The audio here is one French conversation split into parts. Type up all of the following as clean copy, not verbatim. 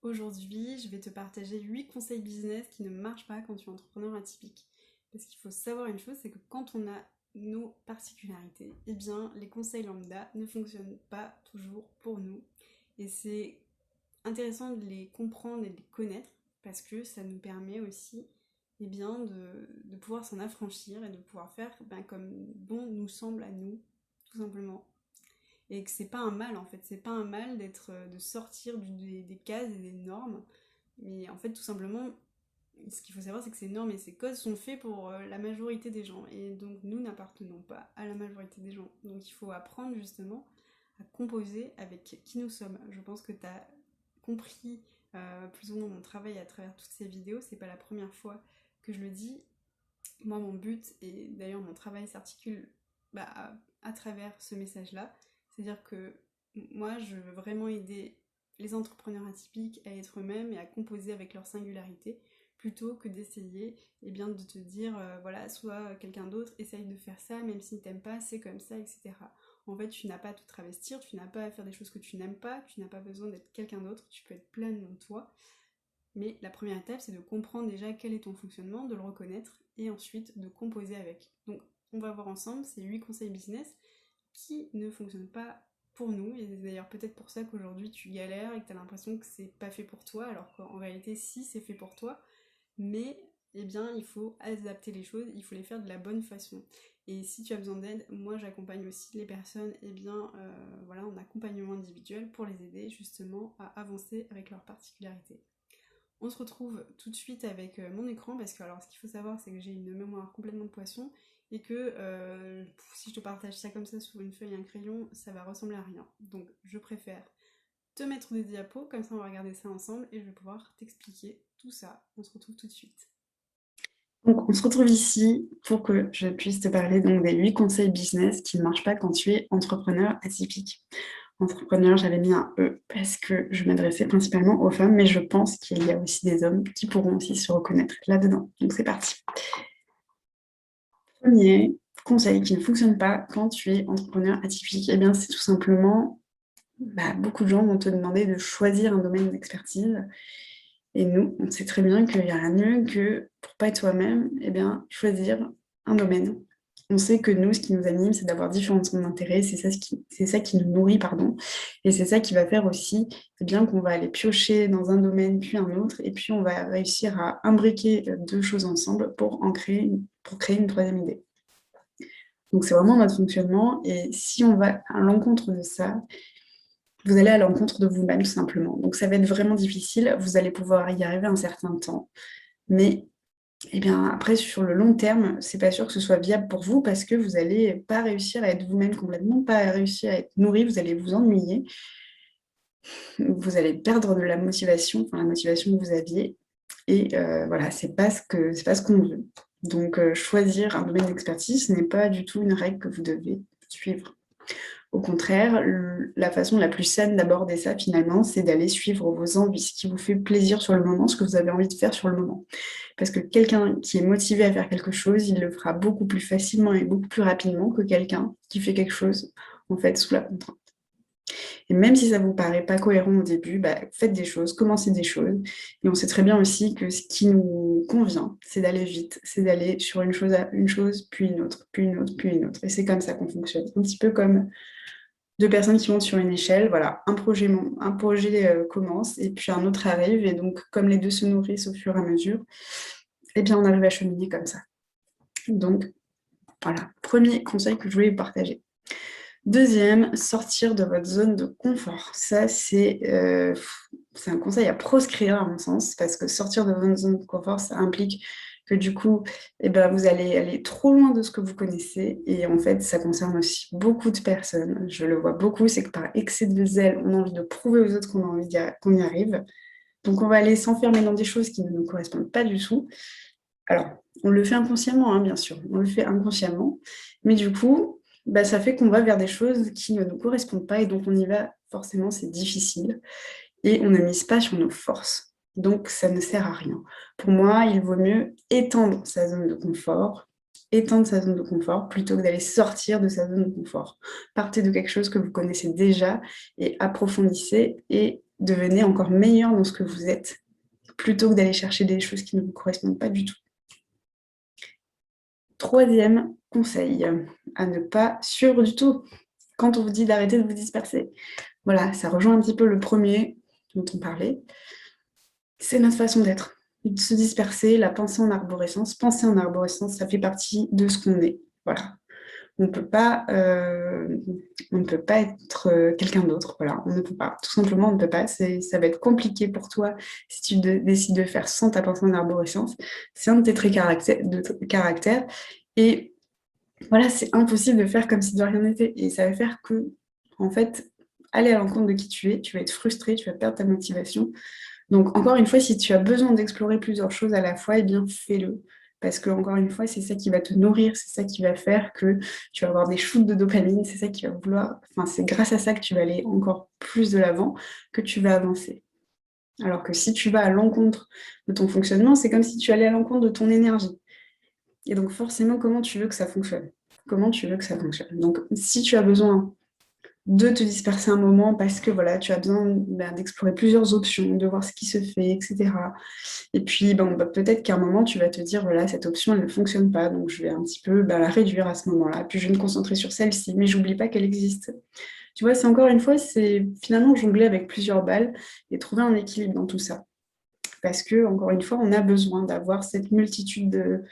Aujourd'hui, je vais te partager 8 conseils business qui ne marchent pas quand tu es entrepreneur atypique. Parce qu'il faut savoir une chose, c'est que quand on a nos particularités, eh bien, les conseils lambda ne fonctionnent pas toujours pour nous. Et c'est intéressant de les comprendre et de les connaître parce que ça nous permet aussi de pouvoir s'en affranchir et de pouvoir faire comme bon nous semble à nous, tout simplement. Et que c'est pas un mal en fait, c'est pas un mal de sortir des cases et des normes, mais en fait tout simplement, ce qu'il faut savoir c'est que ces normes et ces codes sont faits pour la majorité des gens, et donc nous n'appartenons pas à la majorité des gens, donc il faut apprendre justement à composer avec qui nous sommes. Je pense que tu as compris plus ou moins mon travail à travers toutes ces vidéos, c'est pas la première fois que je le dis. Moi mon but, et d'ailleurs mon travail s'articule à travers ce message-là, c'est-à-dire que moi, je veux vraiment aider les entrepreneurs atypiques à être eux-mêmes et à composer avec leur singularité, plutôt que d'essayer de te dire, voilà, sois quelqu'un d'autre, essaye de faire ça, même si t'aimes pas, c'est comme ça, etc. En fait, tu n'as pas à tout travestir, tu n'as pas à faire des choses que tu n'aimes pas, tu n'as pas besoin d'être quelqu'un d'autre, tu peux être pleinement toi. Mais la première étape, c'est de comprendre déjà quel est ton fonctionnement, de le reconnaître, et ensuite de composer avec. Donc, on va voir ensemble ces 8 conseils business qui ne fonctionnent pas pour nous. Et c'est d'ailleurs peut-être pour ça qu'aujourd'hui tu galères et que tu as l'impression que c'est pas fait pour toi, alors qu'en réalité si c'est fait pour toi, mais il faut adapter les choses, il faut les faire de la bonne façon. Et si tu as besoin d'aide, moi j'accompagne aussi les personnes voilà, en accompagnement individuel pour les aider justement à avancer avec leurs particularités. On se retrouve tout de suite avec mon écran parce que alors ce qu'il faut savoir c'est que j'ai une mémoire complètement de poisson et que si je te partage ça comme ça sur une feuille et un crayon, ça va ressembler à rien. Donc je préfère te mettre des diapos, comme ça on va regarder ça ensemble et je vais pouvoir t'expliquer tout ça. On se retrouve tout de suite. Donc on se retrouve ici pour que je puisse te parler donc des 8 conseils business qui ne marchent pas quand tu es entrepreneur atypique. Entrepreneur, j'avais mis un E parce que je m'adressais principalement aux femmes, mais je pense qu'il y a aussi des hommes qui pourront aussi se reconnaître là-dedans. Donc c'est parti. Premier conseil qui ne fonctionne pas quand tu es entrepreneur atypique, eh bien c'est tout simplement, beaucoup de gens vont te demander de choisir un domaine d'expertise. Et nous, on sait très bien qu'il n'y a rien de mieux que, pour pas être soi-même, eh bien, choisir un domaine. On sait que nous, ce qui nous anime, c'est d'avoir différents centres d'intérêt, c'est ça qui nous nourrit, pardon. Et c'est ça qui va faire aussi qu'on va aller piocher dans un domaine puis un autre, et puis on va réussir à imbriquer deux choses ensemble pour créer une troisième idée. Donc c'est vraiment notre fonctionnement, et si on va à l'encontre de ça, vous allez à l'encontre de vous-même tout simplement. Donc ça va être vraiment difficile, vous allez pouvoir y arriver un certain temps, mais après sur le long terme, c'est pas sûr que ce soit viable pour vous parce que vous allez pas réussir à être vous-même complètement, pas réussir à être nourri, vous allez vous ennuyer, vous allez perdre de la motivation, enfin la motivation que vous aviez, et voilà, c'est pas ce qu'on veut. Donc choisir un domaine d'expertise, ce n'est pas du tout une règle que vous devez suivre. Au contraire, la façon la plus saine d'aborder ça, finalement, c'est d'aller suivre vos envies, ce qui vous fait plaisir sur le moment, ce que vous avez envie de faire sur le moment. Parce que quelqu'un qui est motivé à faire quelque chose, il le fera beaucoup plus facilement et beaucoup plus rapidement que quelqu'un qui fait quelque chose, en fait, sous la contrainte. Et même si ça vous paraît pas cohérent au début, faites des choses, commencez des choses. Et on sait très bien aussi que ce qui nous convient, c'est d'aller vite, c'est d'aller sur une chose, puis une autre, puis une autre, puis une autre. Et c'est comme ça qu'on fonctionne. Un petit peu comme deux personnes qui montent sur une échelle, voilà, un projet commence et puis un autre arrive, et donc comme les deux se nourrissent au fur et à mesure, on arrive à cheminer comme ça. Donc voilà, premier conseil que je voulais vous partager. Deuxième, sortir de votre zone de confort. Ça, c'est un conseil à proscrire à mon sens, parce que sortir de votre zone de confort, ça implique que du coup, vous allez aller trop loin de ce que vous connaissez. Et en fait, ça concerne aussi beaucoup de personnes. Je le vois beaucoup, c'est que par excès de zèle, on a envie de prouver aux autres qu'on y arrive. Donc, on va aller s'enfermer dans des choses qui ne nous correspondent pas du tout. Alors, on le fait inconsciemment, hein, bien sûr. On le fait inconsciemment. Mais du coup, ça fait qu'on va vers des choses qui ne nous correspondent pas. Et donc, on y va, forcément, c'est difficile. Et on ne mise pas sur nos forces. Donc, ça ne sert à rien. Pour moi, il vaut mieux étendre sa zone de confort, plutôt que d'aller sortir de sa zone de confort. Partez de quelque chose que vous connaissez déjà et approfondissez et devenez encore meilleur dans ce que vous êtes, plutôt que d'aller chercher des choses qui ne vous correspondent pas du tout. Troisième conseil, à ne pas suivre du tout, quand on vous dit d'arrêter de vous disperser. Voilà, ça rejoint un petit peu le premier dont on parlait. C'est notre façon d'être. De se disperser, la pensée en arborescence. Penser en arborescence, ça fait partie de ce qu'on est. Voilà. On ne peut pas être quelqu'un d'autre. Voilà, on ne peut pas. Tout simplement, on ne peut pas. Ça va être compliqué pour toi si tu décides de faire sans ta pensée en arborescence. C'est un de tes traits de caractère. Et voilà, c'est impossible de faire comme si de rien n'était. Et ça va faire que, en fait, aller à l'encontre de qui tu vas être frustré, tu vas perdre ta motivation. Donc, encore une fois, si tu as besoin d'explorer plusieurs choses à la fois, eh bien, fais-le. Parce que, encore une fois, c'est ça qui va te nourrir, c'est ça qui va faire que tu vas avoir des shoots de dopamine, c'est ça qui va vouloir. Enfin, c'est grâce à ça que tu vas aller encore plus de l'avant, que tu vas avancer. Alors que si tu vas à l'encontre de ton fonctionnement, c'est comme si tu allais à l'encontre de ton énergie. Et donc, forcément, comment tu veux que ça fonctionne? Comment tu veux que ça fonctionne? Donc, si tu as besoin de te disperser un moment parce que voilà, tu as besoin d'explorer plusieurs options, de voir ce qui se fait, etc. Et puis, peut-être qu'à un moment, tu vas te dire, voilà, cette option, elle ne fonctionne pas, donc je vais un petit peu la réduire à ce moment-là. Puis, je vais me concentrer sur celle-ci, mais j'oublie pas qu'elle existe. Tu vois, c'est encore une fois, c'est finalement jongler avec plusieurs balles et trouver un équilibre dans tout ça. Parce que, encore une fois, on a besoin d'avoir cette multitude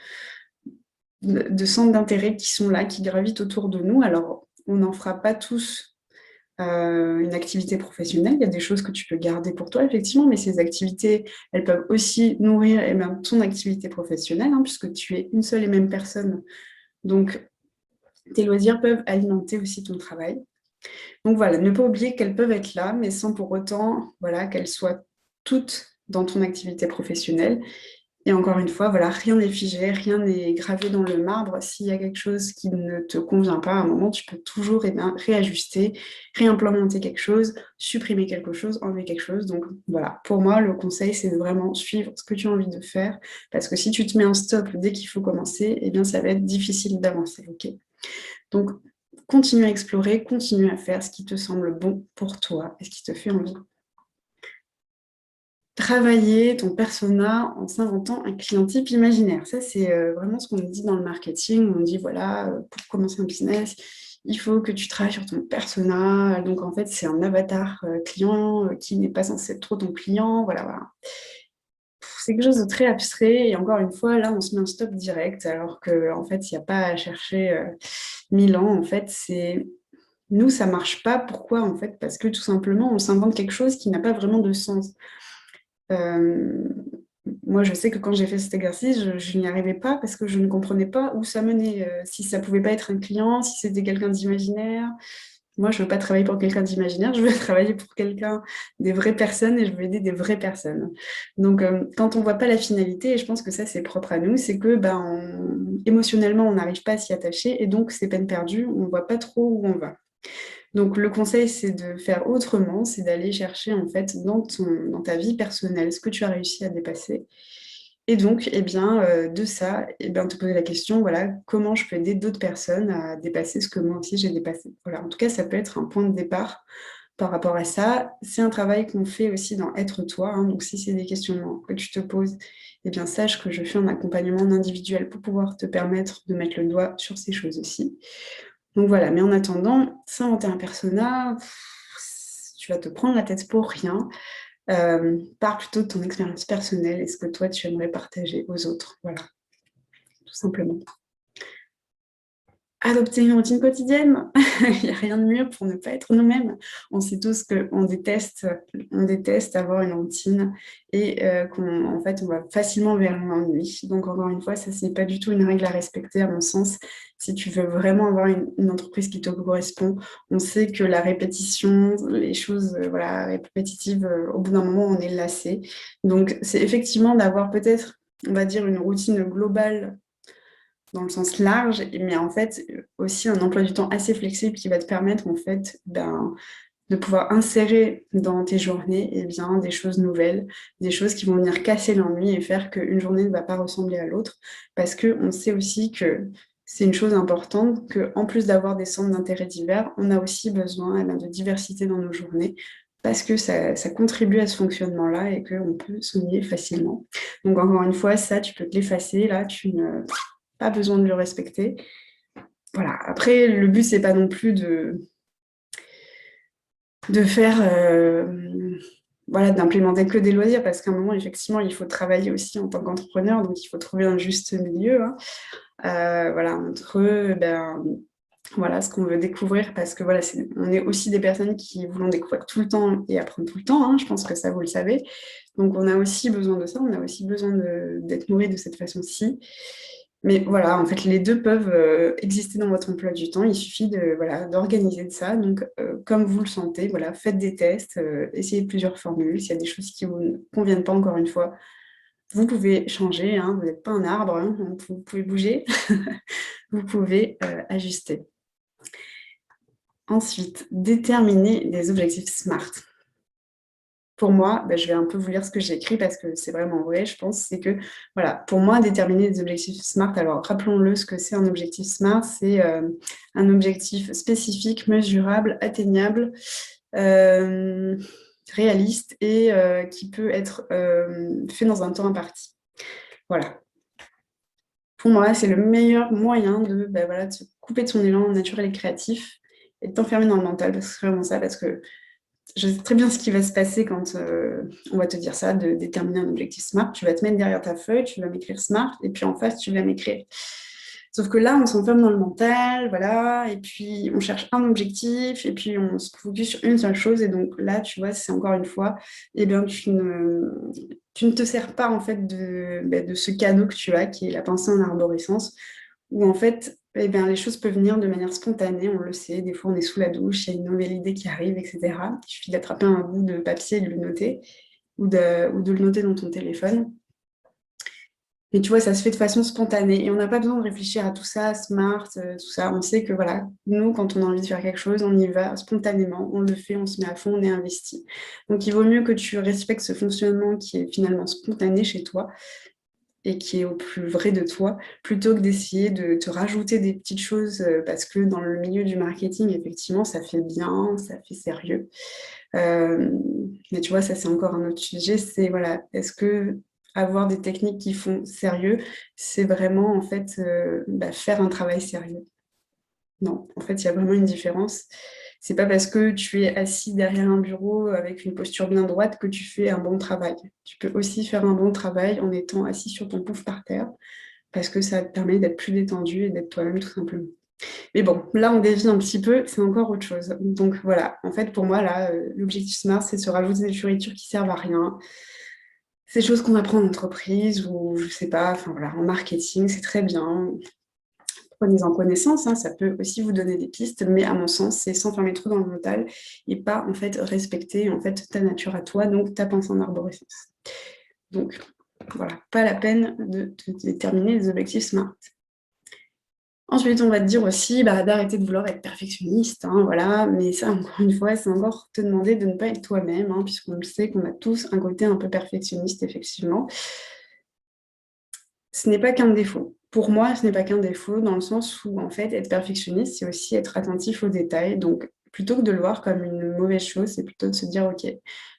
de centres d'intérêt qui sont là, qui gravitent autour de nous. Alors, on n'en fera pas tous une activité professionnelle. Il y a des choses que tu peux garder pour toi, effectivement, mais ces activités, elles peuvent aussi nourrir ton activité professionnelle, puisque tu es une seule et même personne. Donc, tes loisirs peuvent alimenter aussi ton travail. Donc voilà, ne pas oublier qu'elles peuvent être là, mais sans pour autant qu'elles soient toutes dans ton activité professionnelle. Et encore une fois, voilà, rien n'est figé, rien n'est gravé dans le marbre. S'il y a quelque chose qui ne te convient pas, à un moment, tu peux toujours réajuster, réimplémenter quelque chose, supprimer quelque chose, enlever quelque chose. Donc voilà, pour moi, le conseil, c'est de vraiment suivre ce que tu as envie de faire. Parce que si tu te mets un stop dès qu'il faut commencer, eh bien, ça va être difficile d'avancer. Ok. Donc, continue à explorer, continue à faire ce qui te semble bon pour toi et ce qui te fait envie. Travailler ton persona en s'inventant un client type imaginaire. Ça, c'est vraiment ce qu'on dit dans le marketing. On dit, voilà, pour commencer un business, il faut que tu travailles sur ton persona. Donc, en fait, c'est un avatar client qui n'est pas censé être trop ton client. Voilà, voilà. C'est quelque chose de très abstrait. Et encore une fois, là, on se met un stop direct, alors qu'en fait, il n'y a pas à chercher 1000 ans. En fait, c'est... Nous, ça ne marche pas. Pourquoi? En fait, parce que tout simplement, on s'invente quelque chose qui n'a pas vraiment de sens. Moi, je sais que quand j'ai fait cet exercice, je n'y arrivais pas parce que je ne comprenais pas où ça menait. Si ça pouvait pas être un client, si c'était quelqu'un d'imaginaire. Moi, je veux pas travailler pour quelqu'un d'imaginaire, je veux travailler pour quelqu'un, des vraies personnes, et je veux aider des vraies personnes. Donc, quand on voit pas la finalité, et je pense que ça, c'est propre à nous, c'est que émotionnellement, on n'arrive pas à s'y attacher, et donc c'est peine perdue, on voit pas trop où on va. Donc, le conseil, c'est de faire autrement, c'est d'aller chercher en fait dans ta vie personnelle ce que tu as réussi à dépasser. Et donc, de ça, te poser la question, voilà, comment je peux aider d'autres personnes à dépasser ce que moi aussi j'ai dépassé. Voilà, en tout cas, ça peut être un point de départ par rapport à ça. C'est un travail qu'on fait aussi dans Être toi. Donc, si c'est des questionnements que tu te poses, sache que je fais un accompagnement individuel pour pouvoir te permettre de mettre le doigt sur ces choses aussi. Donc voilà, mais en attendant, s'inventer un persona, tu vas te prendre la tête pour rien. Parle plutôt de ton expérience personnelle et ce que toi, tu aimerais partager aux autres. Voilà, tout simplement. Adopter une routine quotidienne, il n'y a rien de mieux pour ne pas être nous-mêmes. On sait tous qu'on déteste avoir une routine et qu'en fait, on va facilement vers l'ennui. Donc, encore une fois, ça, c'est pas du tout une règle à respecter, à mon sens. Si tu veux vraiment avoir une entreprise qui te correspond, on sait que la répétition, les choses répétitives, au bout d'un moment, on est lassé. Donc, c'est effectivement d'avoir peut-être, on va dire, une routine globale dans le sens large, mais en fait aussi un emploi du temps assez flexible qui va te permettre en fait de pouvoir insérer dans tes journées des choses nouvelles, des choses qui vont venir casser l'ennui et faire qu'une journée ne va pas ressembler à l'autre, parce qu'on sait aussi que c'est une chose importante, qu'en plus d'avoir des centres d'intérêt divers, on a aussi besoin de diversité dans nos journées parce que ça contribue à ce fonctionnement-là et qu'on peut s'ennuyer facilement. Donc encore une fois, ça, tu peux te l'effacer, là, tu n'as pas besoin de le respecter. Voilà. Après, le but, c'est pas non plus de faire, voilà, d'implémenter que des loisirs, parce qu'à un moment, effectivement, il faut travailler aussi en tant qu'entrepreneur, donc il faut trouver un juste milieu, hein. Voilà, entre voilà, ce qu'on veut découvrir, parce que voilà, on est aussi des personnes qui voulons découvrir tout le temps et apprendre tout le temps, hein, je pense que ça, vous le savez. Donc, on a aussi besoin de ça, on a aussi besoin d'être nourri de cette façon-ci. Mais voilà, en fait, les deux peuvent exister dans votre emploi du temps. Il suffit voilà, d'organiser de ça. Donc, comme vous le sentez, voilà, faites des tests, essayez plusieurs formules. S'il y a des choses qui ne vous conviennent pas, encore une fois, vous pouvez changer, hein, vous n'êtes pas un arbre, hein, donc vous pouvez bouger, vous pouvez ajuster. Ensuite, déterminer des objectifs SMART. Pour moi, je vais un peu vous lire ce que j'ai écrit parce que c'est vraiment vrai, je pense. C'est que, voilà, pour moi, déterminer des objectifs SMART, alors rappelons-le, ce que c'est un objectif SMART, c'est un objectif spécifique, mesurable, atteignable, réaliste et qui peut être fait dans un temps imparti. Voilà. Pour moi, c'est le meilleur moyen voilà, de se couper de son élan naturel et créatif et de t'enfermer dans le mental, parce que c'est vraiment ça, parce que je sais très bien ce qui va se passer quand on va te dire ça, de déterminer un objectif SMART. Tu vas te mettre derrière ta feuille, tu vas m'écrire SMART, et puis en face, tu vas m'écrire. Sauf que là, on s'enferme dans le mental, voilà, et puis on cherche un objectif, et puis on se focus sur une seule chose, et donc là, tu vois, c'est encore une fois, eh bien, tu ne te sers pas en fait de ce cadeau que tu as, qui est la pensée en arborescence, où en fait, eh bien, les choses peuvent venir de manière spontanée, on le sait, des fois on est sous la douche, il y a une nouvelle idée qui arrive, etc. Il suffit d'attraper un bout de papier et de le noter, ou de le noter dans ton téléphone. Mais tu vois, ça se fait de façon spontanée et on n'a pas besoin de réfléchir à tout ça, smart, tout ça. On sait que voilà, nous, quand on a envie de faire quelque chose, on y va spontanément, on le fait, on se met à fond, on est investi. Donc il vaut mieux que tu respectes ce fonctionnement qui est finalement spontané chez toi et qui est au plus vrai de toi, plutôt que d'essayer de te rajouter des petites choses, parce que dans le milieu du marketing, effectivement, ça fait bien, ça fait sérieux. Mais tu vois, ça c'est encore un autre sujet, c'est voilà, est-ce que avoir des techniques qui font sérieux, c'est vraiment en fait faire un travail sérieux? Non, en fait, il y a vraiment une différence. C'est pas parce que tu es assis derrière un bureau avec une posture bien droite que tu fais un bon travail. Tu peux aussi faire un bon travail en étant assis sur ton pouf par terre, parce que ça te permet d'être plus détendu et d'être toi-même tout simplement. Mais bon, là, on dévie un petit peu, c'est encore autre chose. Donc voilà, en fait, pour moi, là, l'objectif SMART, c'est de se rajouter des fioritures qui servent à rien. Ces choses qu'on apprend en entreprise ou, je sais pas, enfin voilà, en marketing, c'est très bien. Prenez-en connaissance, hein, ça peut aussi vous donner des pistes, mais à mon sens, c'est s'enfermer trop dans le mental et pas, en fait, respecter, en fait, ta nature à toi, donc ta pensée en arborescence. Donc, voilà, pas la peine de déterminer les objectifs SMART. Ensuite, on va te dire aussi d'arrêter de vouloir être perfectionniste, hein, voilà, mais ça, encore une fois, c'est encore te demander de ne pas être toi-même, hein, puisqu'on le sait qu'on a tous un côté un peu perfectionniste, effectivement. Ce n'est pas qu'un défaut. Pour moi, ce n'est pas qu'un défaut, dans le sens où, en fait, être perfectionniste, c'est aussi être attentif aux détails. Donc, plutôt que de le voir comme une mauvaise chose, c'est plutôt de se dire, OK,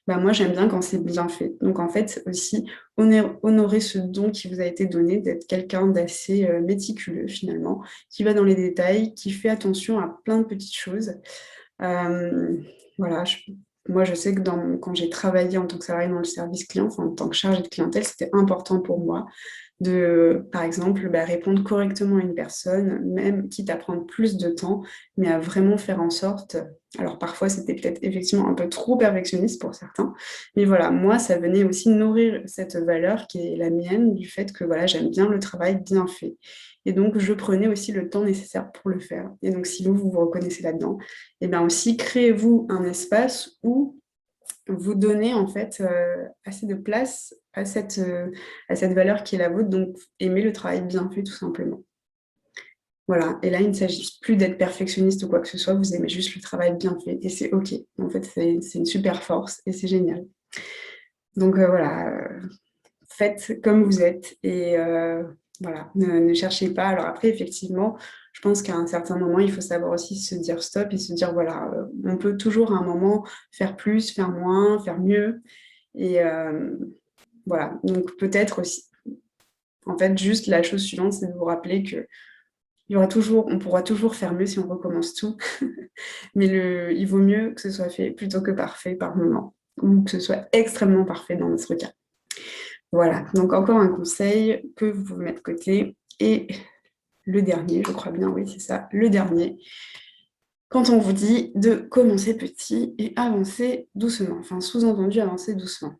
moi, j'aime bien quand c'est bien fait. Donc, en fait, aussi, honorer ce don qui vous a été donné, d'être quelqu'un d'assez méticuleux, finalement, qui va dans les détails, qui fait attention à plein de petites choses. Euh, voilà, moi, je sais que quand j'ai travaillé en tant que salarié dans le service client, enfin, en tant que chargée de clientèle, c'était important pour moi de, par exemple, répondre correctement à une personne, même quitte à prendre plus de temps, mais à vraiment faire en sorte. Alors parfois, c'était peut-être effectivement un peu trop perfectionniste pour certains, mais voilà, moi, ça venait aussi nourrir cette valeur qui est la mienne, du fait que voilà, j'aime bien le travail bien fait. Et donc, je prenais aussi le temps nécessaire pour le faire. Et donc, si vous reconnaissez là-dedans, et bien aussi, créez-vous un espace où vous donnez en fait assez de place à cette valeur qui est la vôtre, donc aimer le travail bien fait tout simplement. Voilà, et là il ne s'agit plus d'être perfectionniste ou quoi que ce soit, vous aimez juste le travail bien fait et c'est ok. En fait, c'est une super force et c'est génial. Donc voilà, faites comme vous êtes et voilà, ne cherchez pas. Alors après, effectivement, je pense qu'à un certain moment, il faut savoir aussi se dire stop et se dire, voilà, on peut toujours à un moment faire plus, faire moins, faire mieux. Et voilà, donc peut-être aussi, en fait, juste la chose suivante, c'est de vous rappeler que on pourra toujours faire mieux si on recommence tout, mais il vaut mieux que ce soit fait plutôt que parfait par moment, ou que ce soit extrêmement parfait dans notre cas. Voilà, donc encore un conseil que vous pouvez mettre de côté. Et le dernier, je crois bien, oui, c'est ça, le dernier, quand on vous dit de commencer petit et avancer doucement, enfin sous-entendu avancer doucement.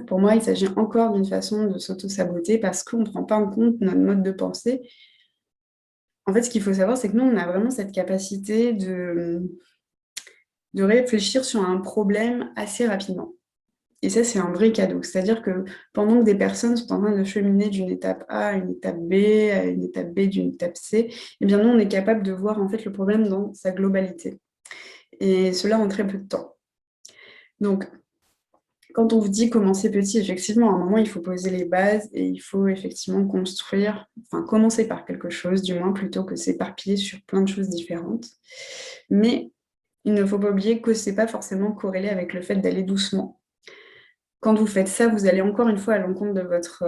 Pour moi, il s'agit encore d'une façon de s'auto-saboter parce qu'on ne prend pas en compte notre mode de pensée. En fait, ce qu'il faut savoir, c'est que nous, on a vraiment cette capacité de réfléchir sur un problème assez rapidement. Et ça, c'est un vrai cadeau. C'est-à-dire que pendant que des personnes sont en train de cheminer d'une étape A à une étape B, à une étape B d'une étape C, eh bien, nous, on est capable de voir en fait le problème dans sa globalité. Et cela en très peu de temps. Donc, quand on vous dit commencer petit, effectivement, à un moment, il faut poser les bases et il faut effectivement construire, enfin, commencer par quelque chose, du moins, plutôt que s'éparpiller sur plein de choses différentes. Mais il ne faut pas oublier que ce n'est pas forcément corrélé avec le fait d'aller doucement. Quand vous faites ça, vous allez encore une fois à l'encontre de votre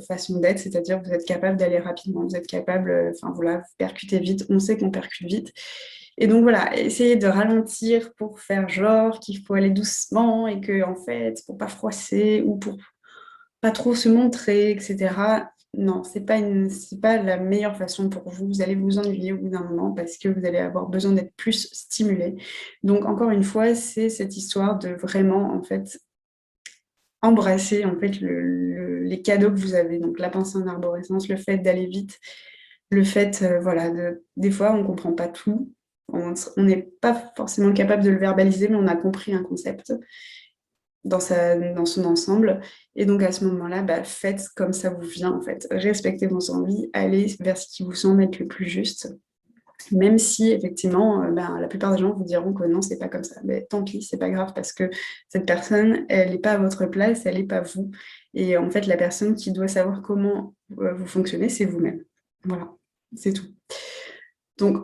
façon d'être, c'est-à-dire que vous êtes capable d'aller rapidement, vous êtes capable, enfin voilà, vous percutez vite, on sait qu'on percute vite. Et donc voilà, essayez de ralentir pour faire genre qu'il faut aller doucement et que en fait, pour pas froisser ou pour pas trop se montrer, etc. Non, c'est pas la meilleure façon pour vous. Vous allez vous ennuyer au bout d'un moment parce que vous allez avoir besoin d'être plus stimulé. Donc encore une fois, c'est cette histoire de vraiment en fait embrasser en fait les cadeaux que vous avez. Donc la pensée en arborescence, le fait d'aller vite, le fait, voilà, des fois on ne comprend pas tout. On n'est pas forcément capable de le verbaliser, mais on a compris un concept dans son ensemble. Et donc à ce moment-là, bah, faites comme ça vous vient en fait. Respectez vos envies, allez vers ce qui vous semble être le plus juste. Même si effectivement, ben, la plupart des gens vous diront que non, c'est pas comme ça. Mais tant pis, c'est pas grave parce que cette personne, elle n'est pas à votre place, elle n'est pas vous. Et en fait, la personne qui doit savoir comment vous fonctionnez, c'est vous-même. Voilà, c'est tout. Donc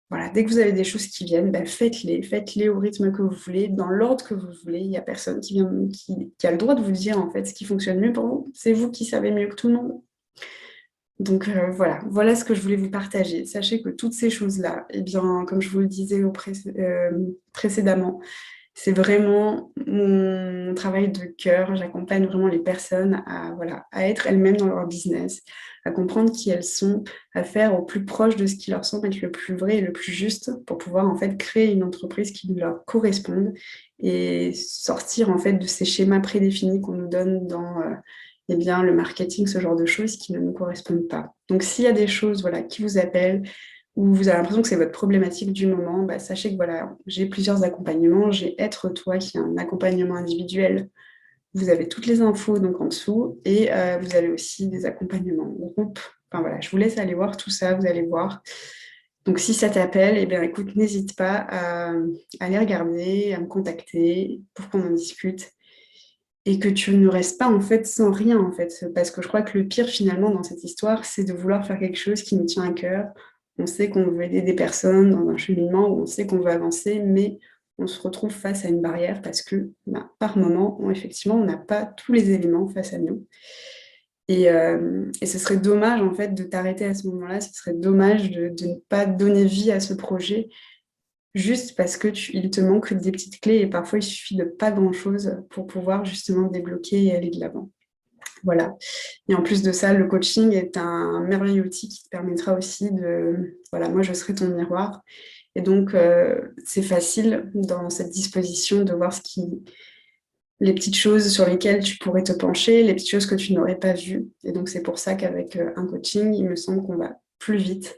voilà, dès que vous avez des choses qui viennent, ben, faites-les au rythme que vous voulez, dans l'ordre que vous voulez. Il n'y a personne qui a le droit de vous dire en fait ce qui fonctionne mieux pour vous. C'est vous qui savez mieux que tout le monde. Donc voilà ce que je voulais vous partager. Sachez que toutes ces choses-là, eh bien, comme je vous le disais précédemment, c'est vraiment mon travail de cœur. J'accompagne vraiment les personnes à être elles-mêmes dans leur business, à comprendre qui elles sont, à faire au plus proche de ce qui leur semble être le plus vrai et le plus juste pour pouvoir en fait créer une entreprise qui leur corresponde et sortir en fait de ces schémas prédéfinis qu'on nous donne dans eh bien, le marketing, ce genre de choses qui ne nous correspondent pas. Donc s'il y a des choses qui vous appellent, ou vous avez l'impression que c'est votre problématique du moment, bah, sachez que j'ai plusieurs accompagnements. J'ai Être Toi qui est un accompagnement individuel. Vous avez toutes les infos donc en dessous et vous avez aussi des accompagnements en groupe. Enfin voilà, je vous laisse aller voir tout ça, vous allez voir. Donc si ça t'appelle, eh bien écoute, n'hésite pas à aller regarder, à me contacter pour qu'on en discute et que tu ne restes pas en fait sans rien en fait, parce que je crois que le pire finalement dans cette histoire, c'est de vouloir faire quelque chose qui nous tient à cœur. On sait qu'on veut aider des personnes dans un cheminement où on sait qu'on veut avancer, mais on se retrouve face à une barrière parce que par moment, effectivement, on n'a pas tous les éléments face à nous. Et ce serait dommage en fait de t'arrêter à ce moment-là, ce serait dommage de ne pas donner vie à ce projet juste parce que il te manque des petites clés et parfois il suffit de pas grand-chose pour pouvoir justement débloquer et aller de l'avant. Voilà. Et en plus de ça, le coaching est un merveilleux outil qui te permettra aussi moi je serai ton miroir. Et donc c'est facile dans cette disposition de voir les petites choses sur lesquelles tu pourrais te pencher, les petites choses que tu n'aurais pas vues. Et donc c'est pour ça qu'avec un coaching, il me semble qu'on va plus vite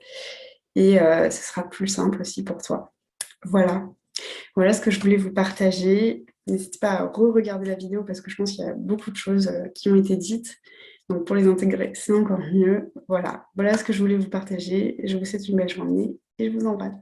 et ce sera plus simple aussi pour toi. Voilà ce que je voulais vous partager. N'hésitez pas à re-regarder la vidéo parce que je pense qu'il y a beaucoup de choses qui ont été dites. Donc pour les intégrer, c'est encore mieux. Voilà ce que je voulais vous partager. Je vous souhaite une belle journée et je vous embrasse.